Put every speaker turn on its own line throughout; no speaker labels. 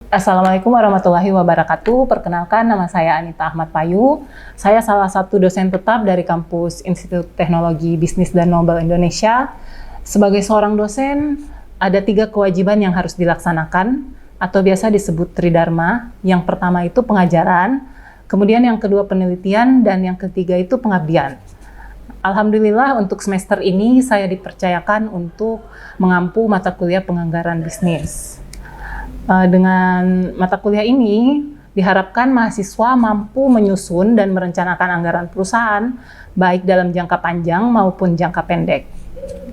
Assalamualaikum warahmatullahi wabarakatuh. Perkenalkan, nama saya Anita Ahmad Payu. Saya salah satu dosen tetap dari kampus Institut Teknologi Bisnis dan Nobel Indonesia. Sebagai seorang dosen, ada 3 kewajiban yang harus dilaksanakan, atau biasa disebut Tridharma. Yang pertama itu pengajaran, kemudian yang kedua penelitian, dan yang ketiga itu pengabdian. Alhamdulillah untuk semester ini saya dipercayakan untuk mengampu mata kuliah penganggaran bisnis. Dengan mata kuliah ini diharapkan mahasiswa mampu menyusun dan merencanakan anggaran perusahaan baik dalam jangka panjang maupun jangka pendek.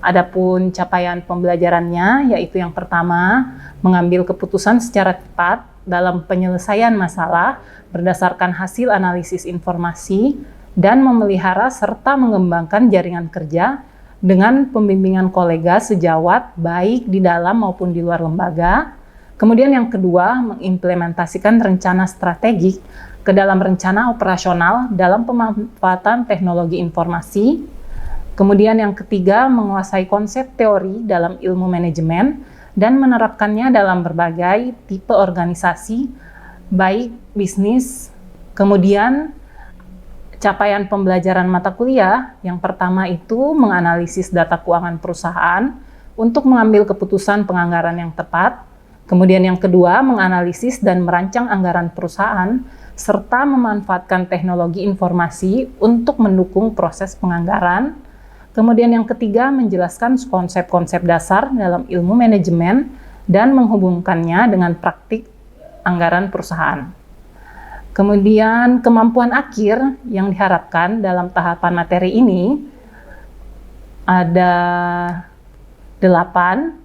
Adapun capaian pembelajarannya yaitu yang pertama, mengambil keputusan secara tepat dalam penyelesaian masalah berdasarkan hasil analisis informasi dan memelihara serta mengembangkan jaringan kerja dengan pembimbingan kolega sejawat baik di dalam maupun di luar lembaga. Kemudian yang kedua, mengimplementasikan rencana strategik ke dalam rencana operasional dalam pemanfaatan teknologi informasi. Kemudian yang ketiga, menguasai konsep teori dalam ilmu manajemen dan menerapkannya dalam berbagai tipe organisasi, baik bisnis. Kemudian capaian pembelajaran mata kuliah, yang pertama itu menganalisis data keuangan perusahaan untuk mengambil keputusan penganggaran yang tepat. Kemudian yang kedua, menganalisis dan merancang anggaran perusahaan, serta memanfaatkan teknologi informasi untuk mendukung proses penganggaran. Kemudian yang ketiga, menjelaskan konsep-konsep dasar dalam ilmu manajemen dan menghubungkannya dengan praktik anggaran perusahaan. Kemudian kemampuan akhir yang diharapkan dalam tahapan materi ini ada 8.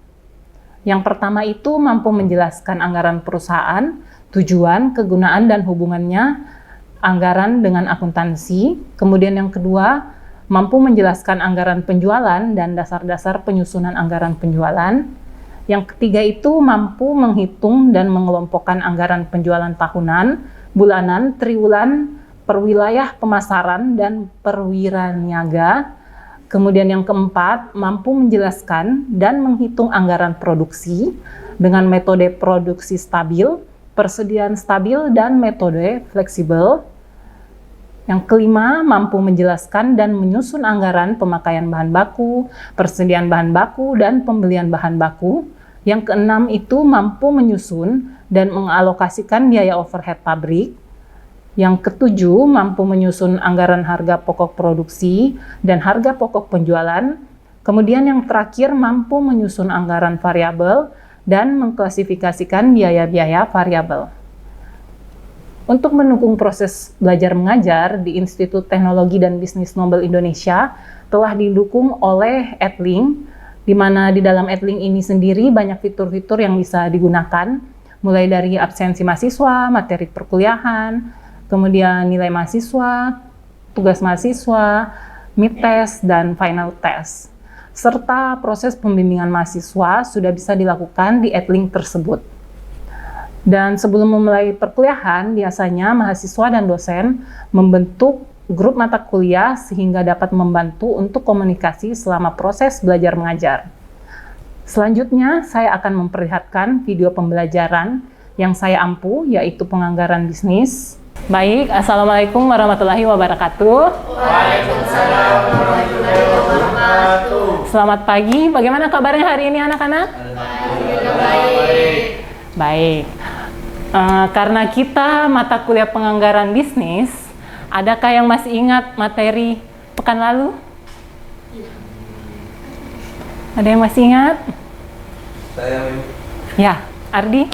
Yang pertama itu mampu menjelaskan anggaran perusahaan, tujuan, kegunaan, dan hubungannya anggaran dengan akuntansi. Kemudian yang kedua, mampu menjelaskan anggaran penjualan dan dasar-dasar penyusunan anggaran penjualan. Yang ketiga itu mampu menghitung dan mengelompokkan anggaran penjualan tahunan, bulanan, triwulan, perwilayah pemasaran, dan perwiraniaga. Kemudian yang keempat, mampu menjelaskan dan menghitung anggaran produksi dengan metode produksi stabil, persediaan stabil, dan metode fleksibel. Yang kelima, mampu menjelaskan dan menyusun anggaran pemakaian bahan baku, persediaan bahan baku, dan pembelian bahan baku. Yang keenam itu mampu menyusun dan mengalokasikan biaya overhead pabrik. Yang ketujuh, mampu menyusun anggaran harga pokok produksi dan harga pokok penjualan. Kemudian yang terakhir, mampu menyusun anggaran variabel dan mengklasifikasikan biaya-biaya variabel. Untuk mendukung proses belajar mengajar di Institut Teknologi dan Bisnis Nobel Indonesia telah didukung oleh Edlink, di mana di dalam Edlink ini sendiri banyak fitur-fitur yang bisa digunakan, mulai dari absensi mahasiswa, materi perkuliahan, kemudian nilai mahasiswa, tugas mahasiswa, mid test, dan final test. Serta proses pembimbingan mahasiswa sudah bisa dilakukan di Edlink tersebut. Dan sebelum memulai perkuliahan, biasanya mahasiswa dan dosen membentuk grup mata kuliah sehingga dapat membantu untuk komunikasi selama proses belajar mengajar. Selanjutnya, saya akan memperlihatkan video pembelajaran yang saya ampu, yaitu penganggaran bisnis. Baik, Assalamualaikum warahmatullahi wabarakatuh.
Waalaikumsalam warahmatullahi wabarakatuh.
Selamat pagi, bagaimana kabarnya hari ini anak-anak?
Baik.
Baik, karena kita mata kuliah penganggaran bisnis, adakah yang masih ingat materi pekan lalu? Ada yang masih ingat?
Saya
Ya, Ardi?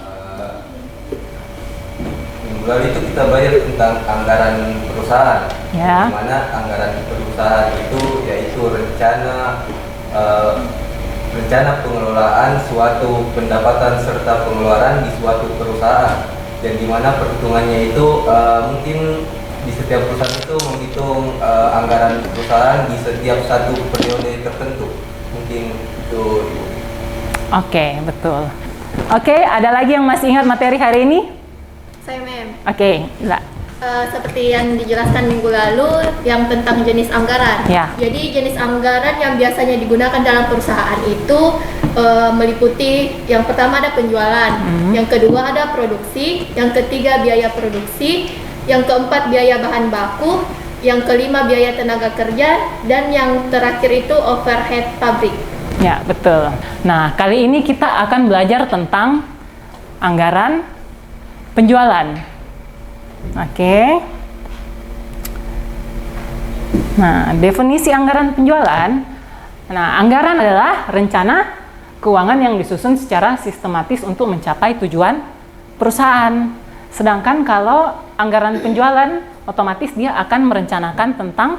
minggu lalu itu kita belajar tentang anggaran perusahaan.
Ya.
Di mana anggaran perusahaan itu yaitu rencana pengelolaan suatu pendapatan serta pengeluaran di suatu perusahaan. Dan di mana perhitungannya itu mungkin di setiap perusahaan itu menghitung anggaran perusahaan di setiap satu periode tertentu. Mungkin itu.
Oke, betul. Oke, ada lagi yang masih ingat materi hari ini?
Saya, Mem.
Oke,
Seperti yang dijelaskan minggu lalu yang tentang jenis anggaran.
Ya.
Jadi jenis anggaran yang biasanya digunakan dalam perusahaan itu meliputi yang pertama ada penjualan, yang kedua ada produksi, yang ketiga biaya produksi, yang keempat biaya bahan baku, yang kelima biaya tenaga kerja, dan yang terakhir itu overhead pabrik.
Ya, betul. Nah, kali ini kita akan belajar tentang anggaran penjualan. Oke. Nah, definisi anggaran penjualan. Nah, anggaran adalah rencana keuangan yang disusun secara sistematis untuk mencapai tujuan perusahaan. Sedangkan kalau anggaran penjualan, otomatis dia akan merencanakan tentang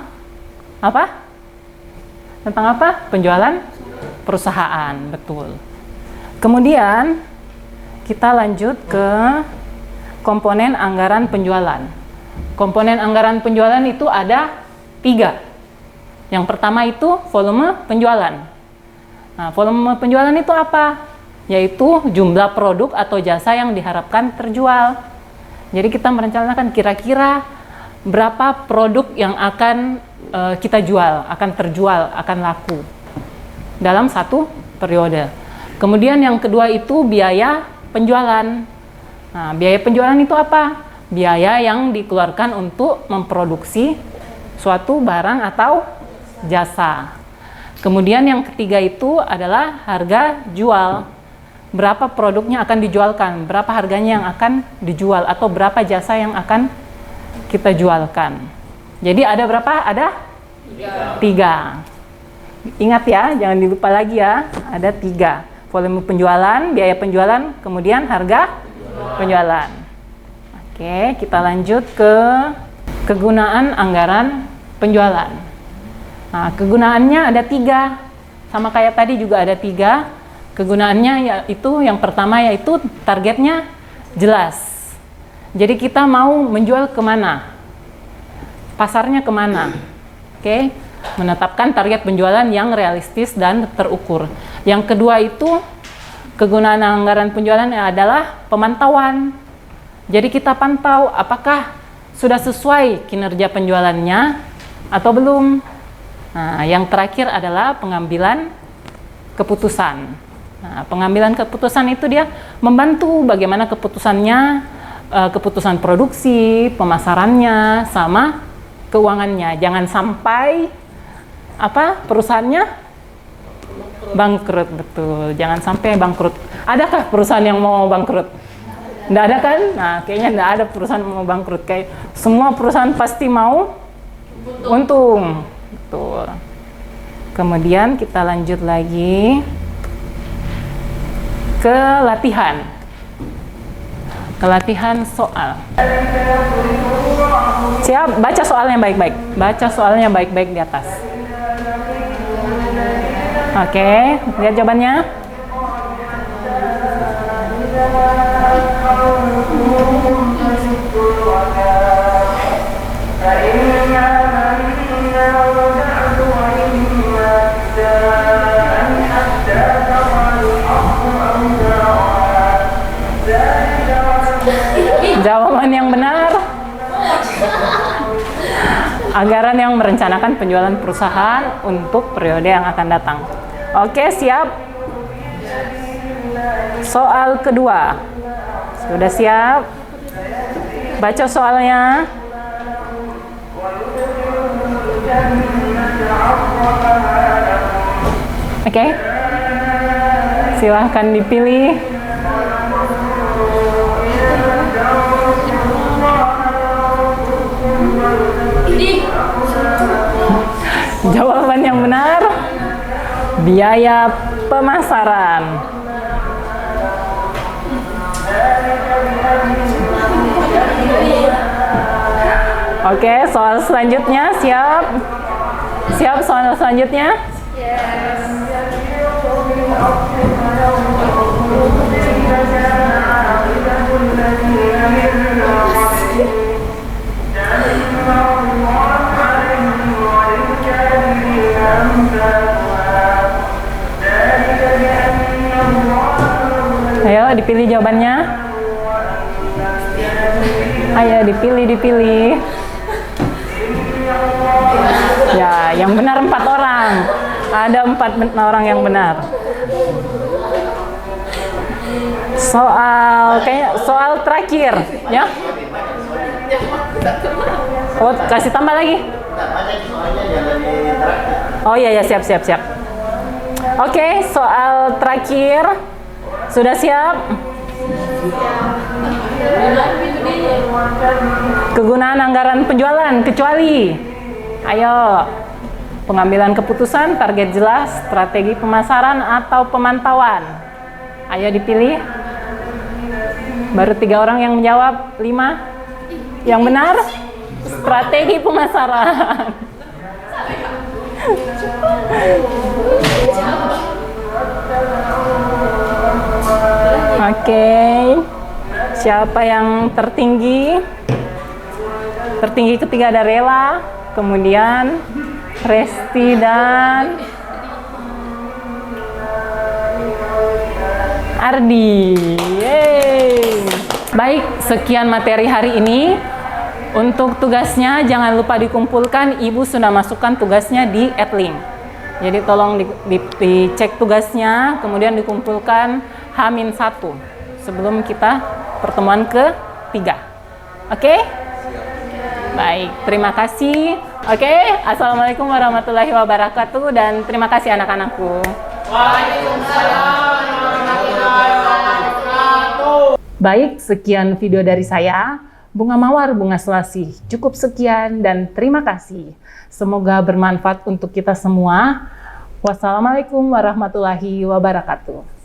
apa? Tentang apa? Penjualan perusahaan, betul. Kemudian kita lanjut ke komponen anggaran penjualan. Komponen anggaran penjualan itu ada 3. Yang pertama itu volume penjualan. Nah, volume penjualan itu apa? Yaitu jumlah produk atau jasa yang diharapkan terjual. Jadi kita merencanakan kira-kira berapa produk yang akan kita jual, akan terjual, akan laku dalam satu periode. Kemudian yang kedua itu biaya penjualan. Nah, biaya penjualan itu apa? Biaya yang dikeluarkan untuk memproduksi suatu barang atau jasa. Kemudian yang ketiga itu adalah harga jual. Berapa produknya akan dijualkan, berapa harganya yang akan dijual, atau berapa jasa yang akan kita jualkan. Jadi ada berapa? Ada 3. Ingat ya, jangan dilupa lagi ya. Ada 3. Volume penjualan, biaya penjualan, kemudian harga penjualan. Oke, kita lanjut ke kegunaan anggaran penjualan. Nah, kegunaannya ada 3. Sama kayak tadi juga ada 3. Kegunaannya yaitu yang pertama yaitu targetnya jelas. Jadi kita mau menjual kemana? Pasarnya kemana? Oke, menetapkan target penjualan yang realistis dan terukur. Yang kedua itu kegunaan anggaran penjualan adalah pemantauan. Jadi kita pantau apakah sudah sesuai kinerja penjualannya atau belum. Nah, yang terakhir adalah pengambilan keputusan. Nah, pengambilan keputusan itu dia membantu bagaimana keputusannya, keputusan produksi, pemasarannya, sama keuangannya. Jangan sampai perusahaannya bangkrut, betul. Jangan sampai bangkrut. Adakah perusahaan yang mau bangkrut? Nggak ada kan? Nah, kayaknya nggak ada perusahaan yang mau bangkrut. Kayak semua perusahaan pasti mau untung. Betul. Kemudian kita lanjut lagi ke latihan. Latihan soal. Siap? Baca soalnya baik-baik. Baca soalnya baik-baik di atas. Oke, lihat jawabannya. Jawaban yang benar, anggaran yang merencanakan penjualan perusahaan untuk periode yang akan datang. Oke, siap. Soal kedua. Sudah siap? Baca soalnya. Oke. Silahkan dipilih. Jawaban yang benar, biaya pemasaran. Oke, soal selanjutnya siap? Siap soal selanjutnya? Ayo dipilih jawabannya. Ayo dipilih. Ya, yang benar 4 orang. Ada 4 orang yang benar. Soal terakhir, ya. Oh, kasih tambah lagi. Oh iya ya, siap. Oke, soal terakhir. Sudah siap? Kegunaan anggaran penjualan kecuali. Ayo. Pengambilan keputusan, target jelas, strategi pemasaran atau pemantauan. Ayo dipilih. Baru 3 orang yang menjawab, 5 yang benar. Strategi pemasaran. Oke. Siapa yang tertinggi? Tertinggi ketiga ada Rela, kemudian Resti dan Ardi. Yeay. Baik, sekian materi hari ini. Untuk tugasnya jangan lupa dikumpulkan. Ibu sudah masukkan tugasnya di @link. Jadi tolong dicek tugasnya, kemudian dikumpulkan H-1 sebelum kita pertemuan ke-3. Oke? Baik, terima kasih. Oke, assalamualaikum warahmatullahi wabarakatuh dan terima kasih anak-anakku. Baik, sekian video dari saya. Bunga Mawar, Bunga Selasih. Cukup sekian dan terima kasih. Semoga bermanfaat untuk kita semua. Wassalamualaikum warahmatullahi wabarakatuh.